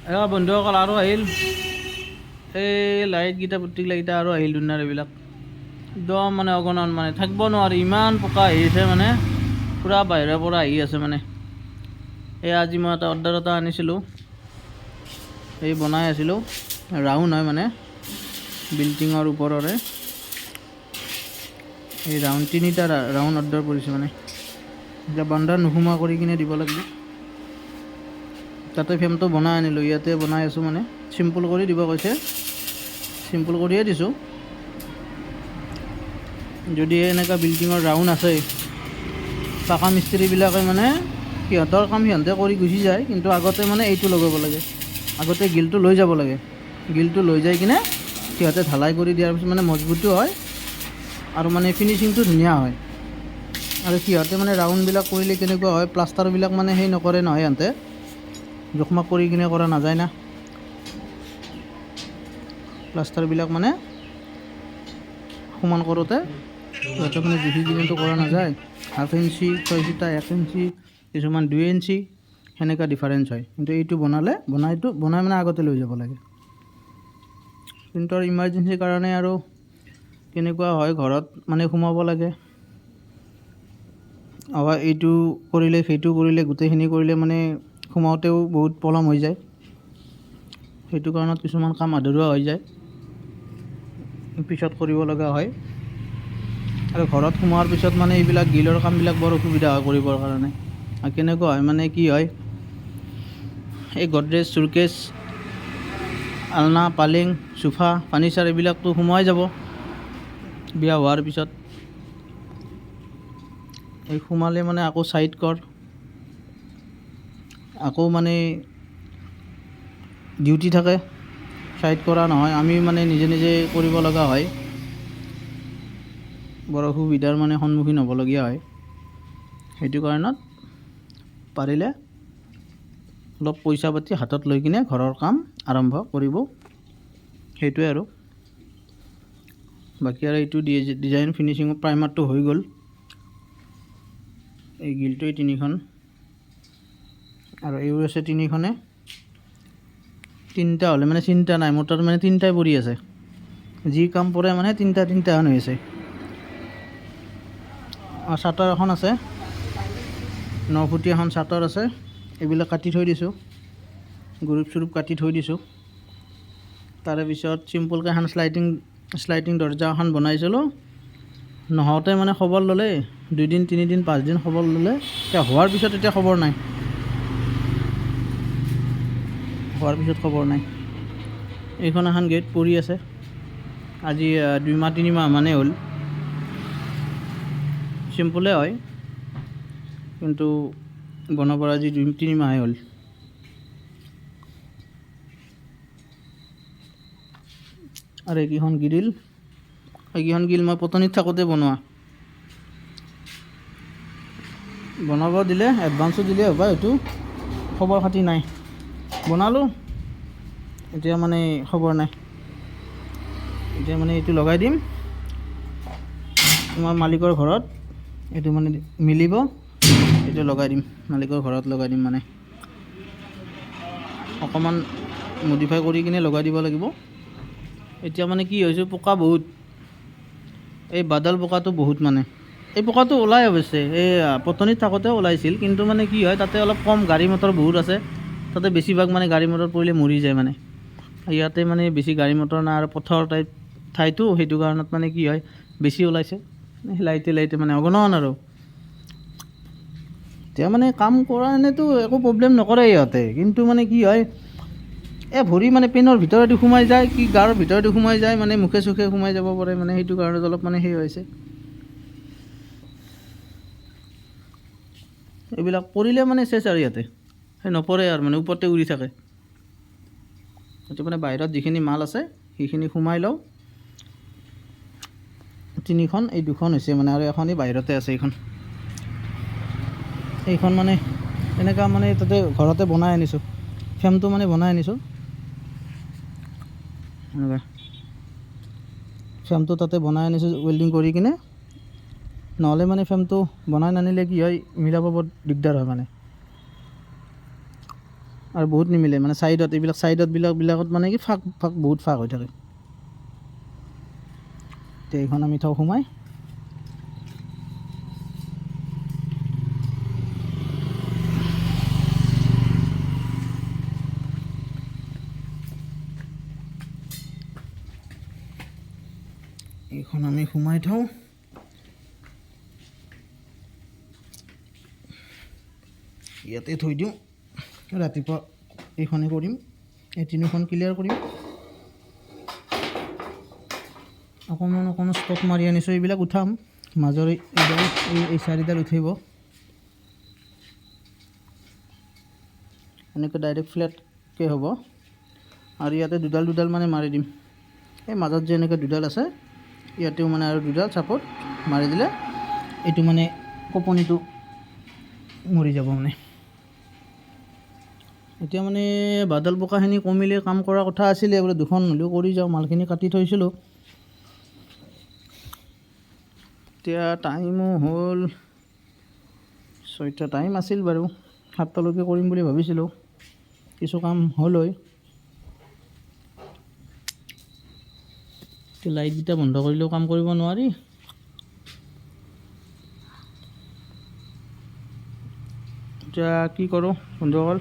বন্ধুসকল আৰু আহিল এই লাইটকেইটা পুতিকলাকেইটা আৰু আহিল দুনিয়াৰ এইবিলাক একদম মানে অগণন মানে থাকিব নোৱাৰি ইমান পোকা আহিছে মানে পূৰা বাহিৰৰ পৰা আহি আছে মানে এই আজি মই এটা অৰ্ডাৰ এটা আনিছিলোঁ এই বনাই আছিলোঁ ৰাউণ্ড হয় মানে বিল্ডিঙৰ ওপৰৰে এই ৰাউণ্ড তিনিটা ৰাউণ্ড অৰ্ডাৰ কৰিছোঁ মানে এতিয়া বান্ধাৰ নোসোমোৱা কৰি কিনে দিব লাগিব তাতে ফ্ৰেমটো বনাই আনিলোঁ ইয়াতে বনাই আছোঁ মানে চিম্পুল কৰি দিব কৈছে চিম্পুল কৰিয়ে দিছোঁ যদি এনেকুৱা বিল্ডিঙৰ ৰাউণ্ড আছে পাকা মিস্ত্ৰীবিলাকে মানে সিহঁতৰ কাম সিহঁতে কৰি গুচি যায় কিন্তু আগতে মানে এইটো লগাব লাগে আগতে গিলটো লৈ যাব লাগে গিলটো লৈ যাই কিনে সিহঁতে ঢালাই কৰি দিয়াৰ পিছত মানে মজবুতো হয় আৰু মানে ফিনিচিংটো ধুনীয়া হয় আৰু সিহঁতে মানে ৰাউণ্ডবিলাক কৰিলে কেনেকুৱা হয় প্লাষ্টাৰবিলাক মানে সেই নকৰে নহয় সিহঁতে জোখমাখ কৰি কিনে কৰা নাযায় না প্লাষ্টাৰবিলাক মানে সমান কৰোঁতে সিহঁতে মানে জুখি কিনেতো কৰা নাযায় হাফ ইঞ্চি 6 ফিটা 1 ইঞ্চি কিছুমান 2 ইঞ্চি সেনেকুৱা ডিফাৰেঞ্চ হয় কিন্তু এইটো বনাই মানে আগতে লৈ যাব লাগে কিন্তু আৰু ইমাৰ্জেঞ্চিৰ কাৰণে আৰু কেনেকুৱা হয় ঘৰত মানে সোমাব লাগে এইটো কৰিলে সেইটো কৰিলে গোটেইখিনি কৰিলে মানে সোমাওঁতেও বহুত পলম হৈ যায় সেইটো কাৰণত কিছুমান কাম আধৰুৱা হৈ যায় পিছত কৰিব লগা হয় আৰু ঘৰত সোমোৱাৰ পিছত মানে এইবিলাক গিলৰ কামবিলাক বৰ অসুবিধা হয় কৰিবৰ কাৰণে আৰু কেনেকুৱা হয় মানে কি হয় এই গডৰেজ চুৰকেছ আলনা পালেং চোফা ফাৰ্নিচাৰ এইবিলাকতো সোমোৱাই যাব বিয়া হোৱাৰ পিছত এই সোমালে মানে আকৌ ছাইড কৰ আকৌ মানে ডিউটি থাকে ছাইড কৰা নহয় আমি মানে নিজে নিজে কৰিব লগা হয় বৰ অসুবিধাৰ মানে সন্মুখীন হ'বলগীয়া হয় সেইটো কাৰণত পাৰিলে অলপ পইচা পাতি হাতত লৈ কিনে ঘৰৰ কাম আৰম্ভ কৰিব সেইটোৱে আৰু বাকী আৰু এইটো ডিজাইন ফিনিচিঙৰ প্ৰাইমাৰটো হৈ গ'ল এই গিলটোৱে 3খন আৰু এইও আছে 3খনে 3টা হ'লে মানে চিন্তা নাই মোৰ তাত মানে 3টাই পৰি আছে যি কাম পৰে মানে 3টা হৈ আছে চাটাৰ এখন আছে 9 ফুটি এখন চাটাৰ আছে এইবিলাক কাটি থৈ দিছোঁ গ্ৰুপ চুৰুপ কাটি থৈ দিছোঁ তাৰে পিছত চিম্পুলকৈ এখন শ্লাইডিং দৰ্জা এখন বনাইছিলোঁ নহওঁতে মানে খবৰ ল'লে 2 দিন 3 দিন 5 দিন খবৰ ল'লে এতিয়া হোৱাৰ পিছত এতিয়া খবৰ নাই এইখন এখন গেট পৰি আছে আজি 2 মাহ 3 মাহ মানে হ'ল চিম্পুলে হয় কিন্তু বনাব আজি 2-3 মাহে হ'ল আৰু এইকেইখন গ্ৰিল মই পটনীত থাকোঁতে বনাব দিলে এডভান্সো দিলে হ'ব এইটো খবৰ খাতি নাই বনালোঁ এতিয়া মানে খবৰ নাই এতিয়া মানে এইটো লগাই দিম তোমাৰ মালিকৰ ঘৰত এইটো মানে মিলিব এইটো লগাই দিম মালিকৰ ঘৰত লগাই দিম মানে অকণমান মডিফাই কৰি কিনে লগাই দিব লাগিব এতিয়া মানে কি হৈছে পোকা বহুত এই বাদল পোকাটো বহুত মানে এই পোকাটো ওলাই অৱশ্যে এই পটনীত থাকোঁতেও ওলাইছিল কিন্তু মানে কি হয় তাতে অলপ কম গাড়ী মটৰ বহুত আছে তাতে বেছিভাগ মানে গাড়ী মটৰ পৰিলে মৰি যায় মানে ইয়াতে মানে বেছি গাড়ী মটৰ নাই আৰু পথৰ ঠাইটো সেইটো কাৰণত মানে কি হয় বেছি ওলাইছে লাইটে মানে অগণন আৰু এতিয়া মানে কাম কৰা এনেতো একো প্ৰব্লেম নকৰে ইহঁতে কিন্তু মানে কি হয় ভৰি মানে পেনৰ ভিতৰেদি সোমাই যায় কি গাৰ ভিতৰেদি সোমাই যায় মানে মুখে চুখে সোমাই যাব পাৰে মানে সেইটো কাৰণত অলপ মানে সেই হৈছে এইবিলাক পৰিলে মানে চেচ আৰু ইয়াতে সেই নপৰে আৰু মানে ওপৰতে উৰি থাকে সেইটো মানে বাহিৰত যিখিনি মাল আছে সেইখিনি সোমাই লওঁ 3খন এই 2খন হৈছে মানে আৰু এখনেই বাহিৰতে আছে এইখন মানে এনেকুৱা মানে তাতে ঘৰতে বনাই আনিছোঁ ফ্ৰেমটো মানে বনাই আনিছোঁ এনেকুৱা ফ্ৰেমটো তাতে বনাই আনিছোঁ ৱেল্ডিং কৰি কিনে নহ'লে মানে ফ্ৰেমটো বনাই নানিলে কি হয় মিলাব বৰ দিগদাৰ হয় মানে আৰু বহুত নিমিলে মানে ছাইডত এইবিলাক বিলাকত মানে কি ফাক বহুত ফাক হৈ থাকে। এতিয়া এইখন আমি থওঁ সোমাই। এইখন আমি সোমাই থওঁ। ইয়াতে থৈ দিওঁ। ৰাতিপুৱা এইখনে কৰিম, এই তিনিখন ক্লিয়াৰ কৰিম। অকণমান ষ্টক মাৰি আনিছোঁ, এইবিলাক উঠাম। মাজৰ এই চাৰিডাল উঠিব। এনেকৈ ডাইৰেক্ট ফ্লেটকৈ হ'ব। আৰু ইয়াতে দুডাল মানে মাৰি দিম। এই মাজত যে এনেকৈ দুডাল আছে, ইয়াতেও মানে আৰু দুডাল চাপৰ্ট মাৰি দিলে এইটো মানে কঁপনিটো মৰি যাব মানে। এতিয়া মানে বাদল বোকাখিনি কমিলে কাম কৰাৰ কথা আছিলে, বোলে দুখন হ'লেও কৰি যাওঁ, মালখিনি কাটি থৈছিলোঁ। এতিয়া টাইমো হ'ল 6টা, টাইম আছিল বাৰু 7টালৈকে কৰিম বুলি ভাবিছিলোঁ, কিছু কাম হ'ল হয়। এতিয়া লাইটকেইটা বন্ধ কৰিলেও কাম কৰিব নোৱাৰি। এতিয়া কি কৰোঁ বন্ধুসকল।